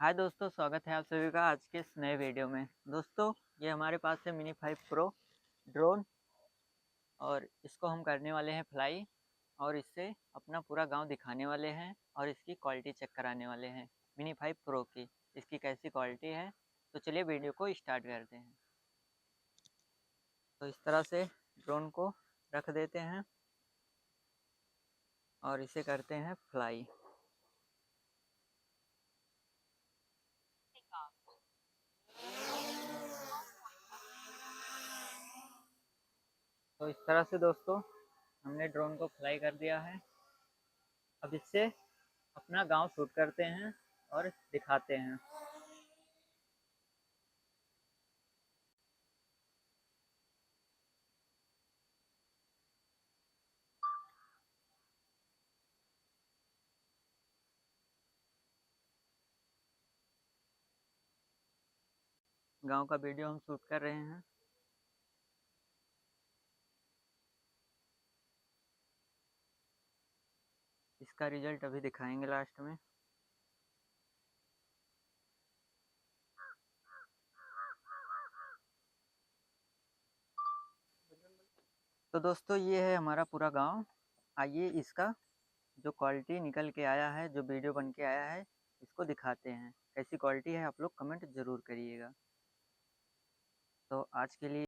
हाय दोस्तों, स्वागत है आप सभी का आज के इस नए वीडियो में। दोस्तों, ये हमारे पास है मिनी 5 प्रो ड्रोन और इसको हम करने वाले हैं फ्लाई और इससे अपना पूरा गांव दिखाने वाले हैं और इसकी क्वालिटी चेक कराने वाले हैं मिनी 5 प्रो की। इसकी कैसी क्वालिटी है, तो चलिए वीडियो को स्टार्ट करते हैं। तो इस तरह से ड्रोन को रख देते हैं और इसे करते हैं फ्लाई। तो इस तरह से दोस्तों हमने ड्रोन को फ्लाई कर दिया है। अब इससे अपना गांव शूट करते हैं और दिखाते हैं। गांव का वीडियो हम शूट कर रहे हैं। इसका रिजल्ट अभी दिखाएंगे लास्ट में। तो दोस्तों, ये है हमारा पूरा गांव। आइए इसका जो क्वालिटी निकल के आया है, जो वीडियो बन के आया है, इसको दिखाते हैं। कैसी क्वालिटी है आप लोग कमेंट ज़रूर करिएगा। तो आज के लिए